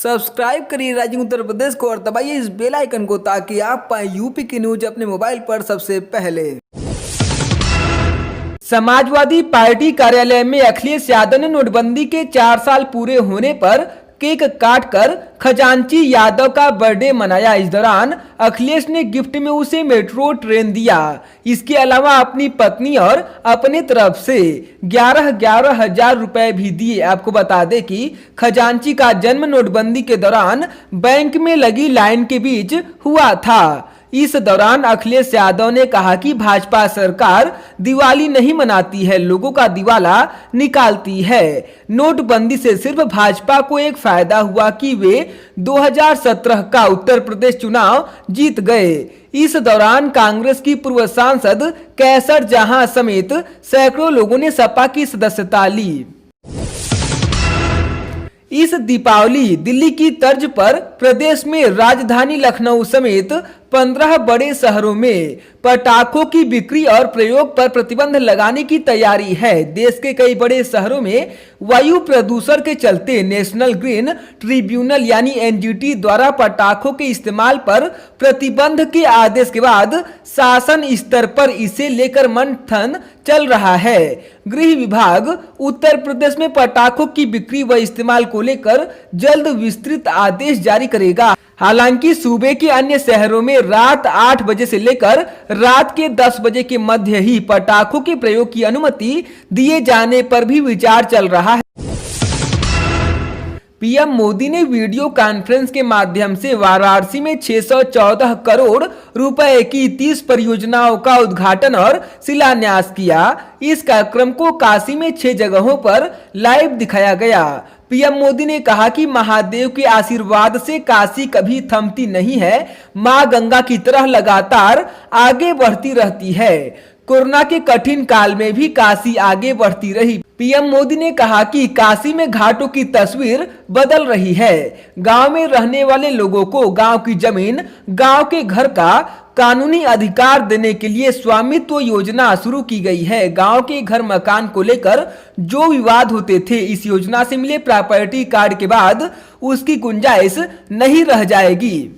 Subscribe करिए rising Uttar Pradesh को और दबाइए इस बेल आइकन को ताकि आप पाए यूपी की न्यूज अपने मोबाइल पर सबसे पहले। समाजवादी पार्टी कार्यालय में अखिलेश यादव ने नोटबंदी के 4 साल पूरे होने पर केक काटकर खजांची यादव का बर्थडे मनाया। इस दौरान अखिलेश ने गिफ्ट में उसे मेट्रो ट्रेन दिया। इसके अलावा अपनी पत्नी और अपने तरफ से 11 हजार रुपए भी दिए। आपको बता दें कि खजांची का जन्म नोटबंदी के दौरान बैंक में लगी लाइन के बीच हुआ था। इस दौरान अखिलेश यादव ने कहा कि भाजपा सरकार दिवाली नहीं मनाती है, लोगों का दिवाला निकालती है। नोटबंदी से सिर्फ भाजपा को एक फायदा हुआ कि वे 2017 का उत्तर प्रदेश चुनाव जीत गए। इस दौरान कांग्रेस की पूर्व सांसद कैसर जहां समेत सैकड़ों लोगों ने सपा की सदस्यता ली। इस दीपावली दिल्ली की तर्ज पर प्रदेश में राजधानी लखनऊ समेत 15 बड़े शहरों में पटाखों की बिक्री और प्रयोग पर प्रतिबंध लगाने की तैयारी है। देश के कई बड़े शहरों में वायु प्रदूषण के चलते नेशनल ग्रीन ट्रिब्यूनल यानी एनजीटी द्वारा पटाखों के इस्तेमाल पर प्रतिबंध के आदेश के बाद शासन स्तर पर इसे लेकर मंथन चल रहा है। गृह विभाग उत्तर प्रदेश में पटाखों की बिक्री व इस्तेमाल को लेकर जल्द विस्तृत आदेश जारी करेगा। हालांकि सूबे के अन्य शहरों में रात 8 बजे से लेकर रात के 10 बजे के मध्य ही पटाखों के प्रयोग की अनुमति दिए जाने पर भी विचार चल रहा है। पीएम मोदी ने वीडियो कॉन्फ्रेंस के माध्यम से वाराणसी में 614 करोड़ रुपए की 30 परियोजनाओं का उद्घाटन और शिलान्यास किया। इस कार्यक्रम को काशी में 6 जगहों पर लाइव दिखाया गया। पीएम मोदी ने कहा कि महादेव के आशीर्वाद से काशी कभी थमती नहीं है, मां गंगा की तरह लगातार आगे बढ़ती रहती है। कोरोना के कठिन काल में भी काशी आगे बढ़ती रही। पीएम मोदी ने कहा कि काशी में घाटों की तस्वीर बदल रही है। गांव में रहने वाले लोगों को गांव की जमीन, गांव के घर का कानूनी अधिकार देने के लिए स्वामित्व योजना शुरू की गई है। गांव के घर मकान को लेकर जो विवाद होते थे, इस योजना से मिले प्रॉपर्टी कार्ड के बाद उसकी गुंजाइश नहीं रह जाएगी।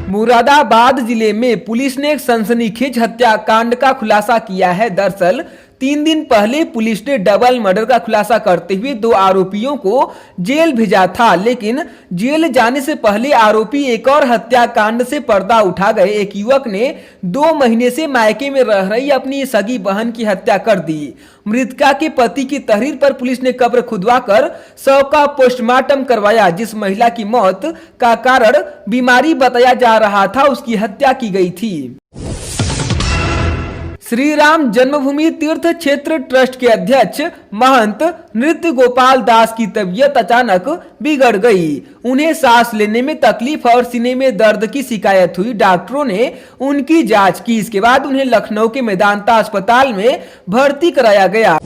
मुरादाबाद जिले में पुलिस ने एक सनसनीखेज हत्याकांड का खुलासा किया है। दरअसल 3 दिन पहले पुलिस ने डबल मर्डर का खुलासा करते हुए 2 आरोपियों को जेल भेजा था, लेकिन जेल जाने से पहले आरोपी एक और हत्याकांड से पर्दा उठा गए। एक युवक ने 2 महीने से मायके में रह रही अपनी सगी बहन की हत्या कर दी। मृतका के पति की तहरीर पर पुलिस ने कब्र खुदवाकर शव का पोस्टमार्टम करवाया। जिस महिला की मौत का कारण बीमारी बताया जा रहा था, उसकी हत्या की गई थी। श्री राम जन्मभूमि तीर्थ क्षेत्र ट्रस्ट के अध्यक्ष महंत नृत्य गोपाल दास की तबीयत अचानक बिगड़ गई। उन्हें सांस लेने में तकलीफ और सीने में दर्द की शिकायत हुई। डॉक्टरों ने उनकी जांच की। इसके बाद उन्हें लखनऊ के मेदांता अस्पताल में भर्ती कराया गया।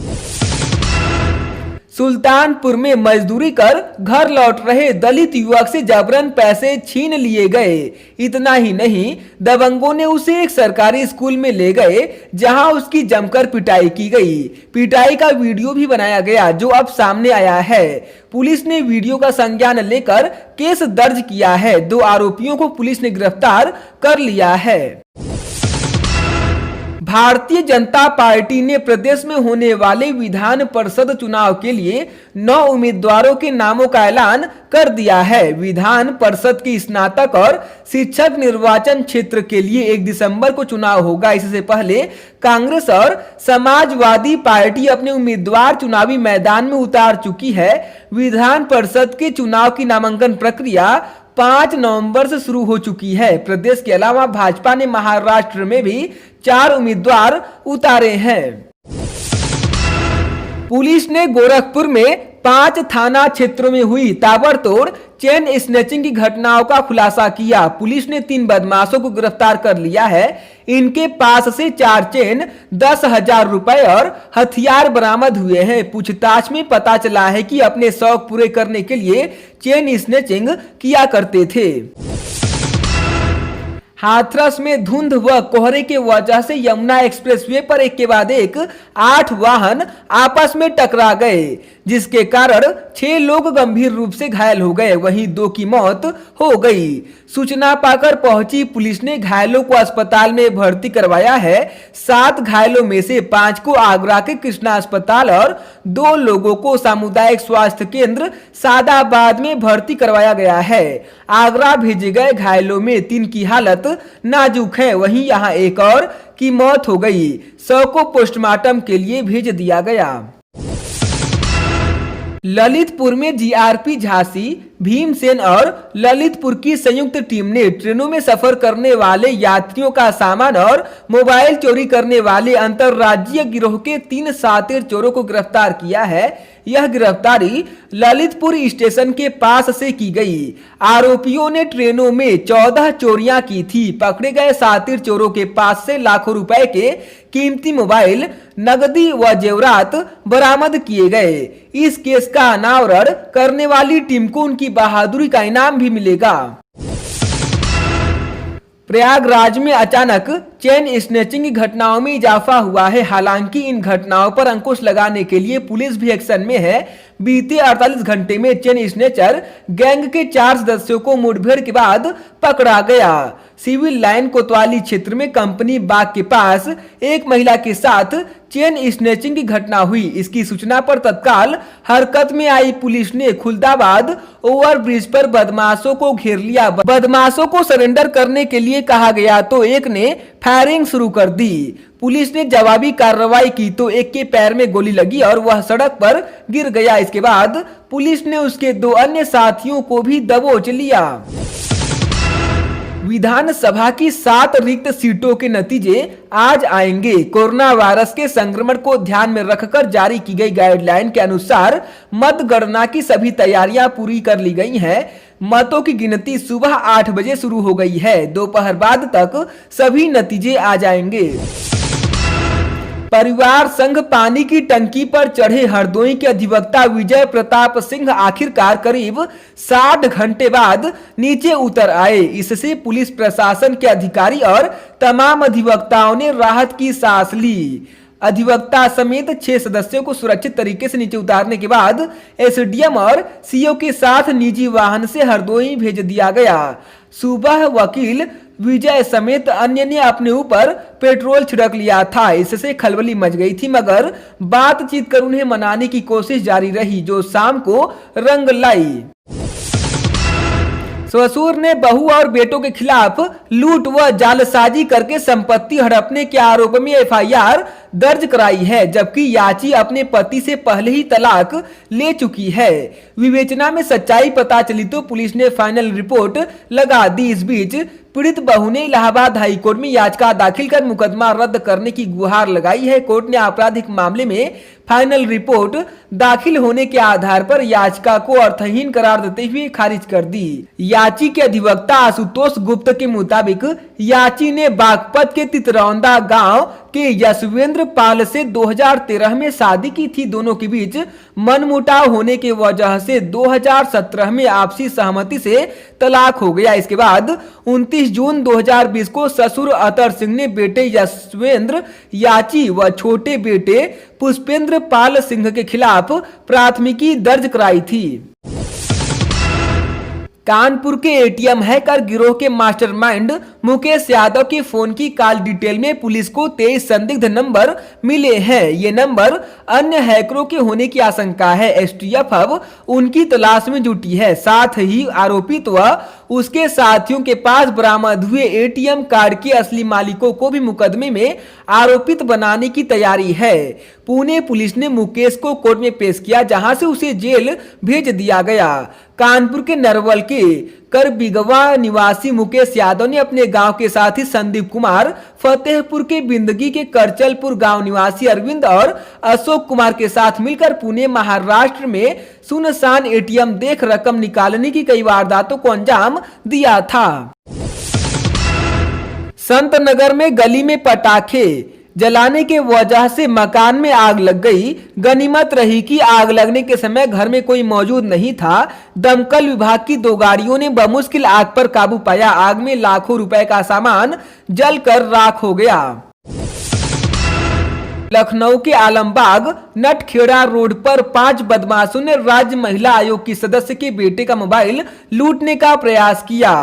सुल्तानपुर में मजदूरी कर घर लौट रहे दलित युवक से जबरन पैसे छीन लिए गए। इतना ही नहीं, दबंगों ने उसे एक सरकारी स्कूल में ले गए, जहां उसकी जमकर पिटाई की गई। पिटाई का वीडियो भी बनाया गया, जो अब सामने आया है। पुलिस ने वीडियो का संज्ञान लेकर केस दर्ज किया है। 2 आरोपियों को पुलिस ने गिरफ्तार कर लिया है। भारतीय जनता पार्टी ने प्रदेश में होने वाले विधान परिषद चुनाव के लिए 9 उम्मीदवारों के नामों का ऐलान कर दिया है। विधान परिषद के स्नातक और शिक्षक निर्वाचन क्षेत्र के लिए 1 दिसंबर को चुनाव होगा। इससे पहले कांग्रेस और समाजवादी पार्टी अपने उम्मीदवार चुनावी मैदान में उतार चुकी है। विधान परिषद के चुनाव की नामांकन प्रक्रिया 5 नवंबर से शुरू हो चुकी है। प्रदेश के अलावा भाजपा ने महाराष्ट्र में भी 4 उम्मीदवार उतारे हैं। पुलिस ने गोरखपुर में 5 थाना क्षेत्रों में हुई ताबड़तोड़ चेन स्नैचिंग की घटनाओं का खुलासा किया। पुलिस ने 3 बदमाशों को गिरफ्तार कर लिया है। इनके पास से 4 चेन, 10,000 रुपए और हथियार बरामद हुए हैं। पूछताछ में पता चला है कि अपने शौक पूरे करने के लिए चेन स्नैचिंग किया करते थे। हाथरस में धुंध व कोहरे के वजह से यमुना एक्सप्रेसवे पर एक के बाद एक 8 वाहन आपस में टकरा गए, जिसके कारण 6 लोग गंभीर रूप से घायल हो गए, वहीं 2 की मौत हो गई। सूचना पाकर पहुंची पुलिस ने घायलों को अस्पताल में भर्ती करवाया है। 7 घायलों में से 5 को आगरा के कृष्णा अस्पताल और 2 लोगों को सामुदायिक स्वास्थ्य केंद्र सादाबाद में भर्ती करवाया गया है। आगरा भेजे गए घायलों में 3 की हालत नाजुक है, वहीं यहां एक और की मौत हो गई। शव को पोस्टमार्टम के लिए भेज दिया गया। ललितपुर में जीआरपी झांसी, भीमसेन और ललितपुर की संयुक्त टीम ने ट्रेनों में सफर करने वाले यात्रियों का सामान और मोबाइल चोरी करने वाले अंतरराज्यीय गिरोह के 3 शातिर चोरों को गिरफ्तार किया है। यह गिरफ्तारी ललितपुर स्टेशन के पास से की गई। आरोपियों ने ट्रेनों में 14 चोरियां की थी। पकड़े गए शातिर चोरों के पास से लाखों रुपए के कीमती मोबाइल, नगदी व जेवरात बरामद किए गए। इस केस का अनावरण करने वाली टीम को उनकी बहादुरी का इनाम भी मिलेगा। प्रयागराज में अचानक चेन स्नैचिंग की घटनाओं में इजाफा हुआ है। हालांकि इन घटनाओं पर अंकुश लगाने के लिए पुलिस भी एक्शन में है। बीते 48 घंटे में चेन स्नैचर गैंग के 4 सदस्यों को मुठभेड़ के बाद पकड़ा गया। सिविल लाइन कोतवाली क्षेत्र में कंपनी बाग के पास एक महिला के साथ चेन स्नैचिंग की घटना हुई। इसकी सूचना पर तत्काल हरकत में आई पुलिस ने खुलदाबाद ओवरब्रिज पर बदमाशों को घेर लिया। बदमाशों को सरेंडर करने के लिए कहा गया तो एक ने फायरिंग शुरू कर दी। पुलिस ने जवाबी कार्रवाई की तो एक के पैर में गोली लगी और वह सड़क पर गिर गया। इसके बाद पुलिस ने उसके 2 अन्य साथियों को भी दबोच लिया। विधानसभा की 7 रिक्त सीटों के नतीजे आज आएंगे। कोरोना वायरस के संक्रमण को ध्यान में रखकर जारी की गई गाइडलाइन के अनुसार मतगणना की सभी तैयारियां पूरी कर ली गई हैं। मतों की गिनती सुबह 8 बजे शुरू हो गई है। दोपहर बाद तक सभी नतीजे आ जाएंगे। परिवार संघ पानी की टंकी पर चढ़े हरदोई के अधिवक्ता विजय प्रताप सिंह आखिरकार करीब 60 घंटे बाद नीचे उतर आए। इससे पुलिस प्रशासन के अधिकारी और तमाम अधिवक्ताओं ने राहत की सांस ली। अधिवक्ता समेत 6 सदस्यों को सुरक्षित तरीके से नीचे उतारने के बाद एसडीएम और सीओ के साथ निजी वाहन से हरदोई भेज दिया गया। सुबह वकील विजय समेत अन्य ने अपने ऊपर पेट्रोल छिड़क लिया था। इससे खलबली मच गई थी, मगर बातचीत कर उन्हें मनाने की कोशिश जारी रही, जो शाम को रंग लाई। ससुर ने बहू और बेटों के खिलाफ लूट व जालसाजी करके संपत्ति हड़पने के आरोप में एफआईआर दर्ज कराई है, जबकि याची अपने पति से पहले ही तलाक ले चुकी है। विवेचना में सच्चाई पता चली तो पुलिस ने फाइनल रिपोर्ट लगा दी। इस बीच पीड़ित बहू ने इलाहाबाद हाईकोर्ट में याचिका दाखिल कर मुकदमा रद्द करने की गुहार लगाई है। कोर्ट ने आपराधिक मामले में फाइनल रिपोर्ट दाखिल होने के आधार पर याचिका को अर्थहीन करार देते हुए खारिज कर दी। याची के अधिवक्ता आशुतोष गुप्त के मुताबिक याची ने बागपत के तितरौंदा गांव के यशवेंद्र पाल से 2013 में शादी की थी। दोनों के बीच मनमुटाव होने की वजह से 2017 में आपसी सहमति से तलाक हो गया। इसके बाद 29 जून 2020 को ससुर अतर सिंह ने बेटे यशवेंद्र याची व छोटे बेटे पुष्पेंद्र पाल सिंह के खिलाफ प्राथमिकी दर्ज कराई थी। कानपुर के एटीएम हैकर गिरोह के मास्टरमाइंड मुकेश यादव के फोन की कॉल डिटेल में पुलिस को 23 संदिग्ध नंबर मिले हैं। ये नंबर अन्य हैकरों के होने की आशंका है। एसटीएफ अब उनकी तलाश में जुटी है। साथ ही आरोपित व उसके साथियों के पास बरामद हुए एटीएम कार्ड के असली मालिकों को भी मुकदमे में आरोपित बनाने की तैयारी है। पुणे पुलिस ने मुकेश को कोर्ट में पेश किया, जहां से उसे जेल भेज दिया गया। कानपुर के नरवल के करबिगवा निवासी मुकेश यादव ने अपने गांव के साथ ही संदीप कुमार, फतेहपुर के बिंदगी के करचलपुर गांव निवासी अरविंद और अशोक कुमार के साथ मिलकर पुणे महाराष्ट्र में सुनसान एटीएम देख रकम निकालने की कई वारदातों को अंजाम दिया था। संत नगर में गली में पटाखे, जलाने के वजह से मकान में आग लग गई। गनीमत रही कि आग लगने के समय घर में कोई मौजूद नहीं था। दमकल विभाग की 2 गाड़ियों ने बमुश्किल आग पर काबू पाया। आग में लाखों रुपए का सामान जलकर राख हो गया। लखनऊ के आलमबाग नटखेड़ा रोड पर 5 बदमाशों ने राज्य महिला आयोग की सदस्य के बेटे का मोबाइल लूटने का प्रयास किया।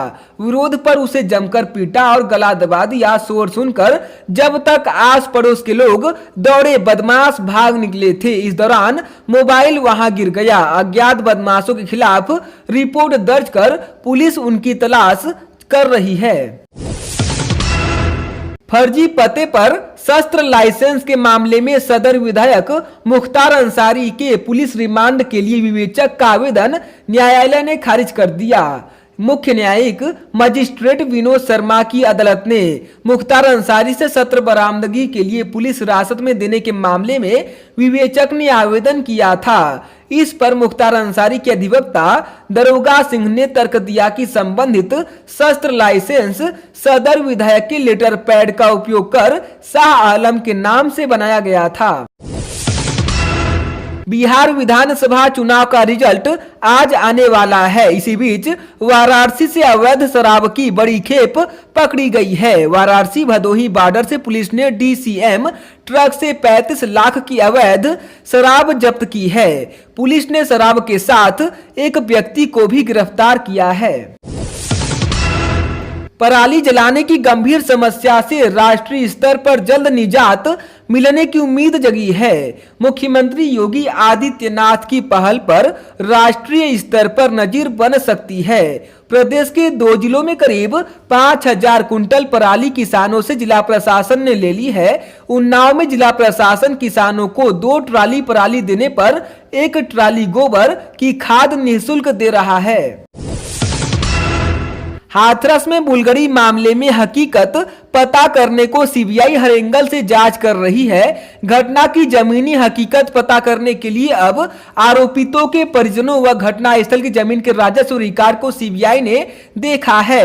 विरोध पर उसे जमकर पीटा और गला दबा दिया। शोर सुनकर जब तक आस पड़ोस के लोग दौड़े, बदमाश भाग निकले थे। इस दौरान मोबाइल वहां गिर गया। अज्ञात बदमाशों के खिलाफ रिपोर्ट दर्ज कर पुलिस उनकी तलाश कर रही है। फर्जी पते पर शस्त्र लाइसेंस के मामले में सदर विधायक मुख्तार अंसारी के पुलिस रिमांड के लिए विवेचक का आवेदन न्यायालय ने खारिज कर दिया। मुख्य न्यायिक मजिस्ट्रेट विनोद शर्मा की अदालत ने मुख्तार अंसारी से सत्र बरामदगी के लिए पुलिस हिरासत में देने के मामले में विवेचक ने आवेदन किया था। इस पर मुख्तार अंसारी के अधिवक्ता दरोगा सिंह ने तर्क दिया कि संबंधित शस्त्र लाइसेंस सदर विधायक के लेटर पैड का उपयोग कर शाह आलम के नाम से बनाया गया था। बिहार विधानसभा चुनाव का रिजल्ट आज आने वाला है। इसी बीच वाराणसी से अवैध शराब की बड़ी खेप पकड़ी गई है। वाराणसी भदोही बॉर्डर से पुलिस ने DCM ट्रक से 35 लाख की अवैध शराब जब्त की है। पुलिस ने शराब के साथ एक व्यक्ति को भी गिरफ्तार किया है। पराली जलाने की गंभीर समस्या से राष्ट्रीय स्तर पर जल्द निजात मिलने की उम्मीद जगी है। मुख्यमंत्री योगी आदित्यनाथ की पहल पर राष्ट्रीय स्तर पर नजीर बन सकती है। प्रदेश के 2 जिलों में करीब 5000 कुंटल पराली किसानों से जिला प्रशासन ने ले ली है। उन्नाव में जिला प्रशासन किसानों को 2 ट्राली पराली देने पर 1 ट्राली गोबर की खाद निःशुल्क दे रहा है। हाथरस में बुलगड़ी मामले में हकीकत पता करने को सीबीआई हर एंगल से जांच कर रही है। घटना की जमीनी हकीकत पता करने के लिए अब आरोपितों के परिजनों व घटना स्थल की जमीन के राजस्व रिकॉर्ड को सीबीआई ने देखा है।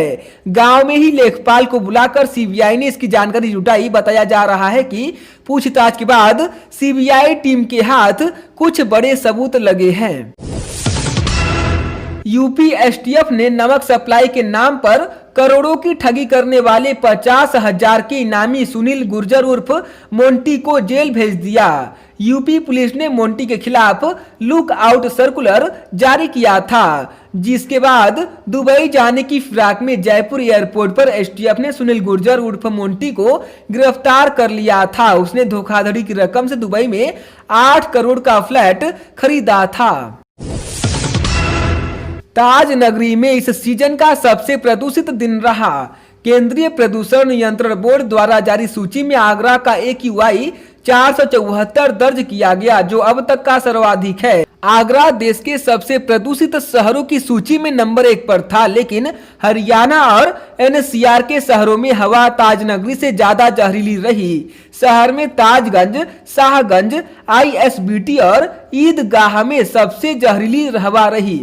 गांव में ही लेखपाल को बुलाकर सीबीआई ने इसकी जानकारी जुटाई। बताया जा रहा है कि पूछताछ के बाद सीबीआई टीम के हाथ कुछ बड़े सबूत लगे हैं। यूपी एसटीएफ ने नमक सप्लाई के नाम पर करोड़ों की ठगी करने वाले 50,000 के इनामी सुनील गुर्जर उर्फ मोंटी को जेल भेज दिया। यूपी पुलिस ने मोंटी के खिलाफ लुक आउट सर्कुलर जारी किया था, जिसके बाद दुबई जाने की फिराक में जयपुर एयरपोर्ट पर एसटीएफ ने सुनील गुर्जर उर्फ मोंटी को गिरफ्तार कर लिया था। उसने धोखाधड़ी की रकम से दुबई में 8 करोड़ का फ्लैट खरीदा था। ताज नगरी में इस सीजन का सबसे प्रदूषित दिन रहा। केंद्रीय प्रदूषण नियंत्रण बोर्ड द्वारा जारी सूची में आगरा का AQI 474 दर्ज किया गया, जो अब तक का सर्वाधिक है। आगरा देश के सबसे प्रदूषित शहरों की सूची में नंबर 1 पर था, लेकिन हरियाणा और NCR के शहरों में हवा ताज नगरी से ज्यादा जहरीली रही। शहर में ताजगंज, शाहगंज, ISBT और ईदगाह में सबसे जहरीली हवा रही।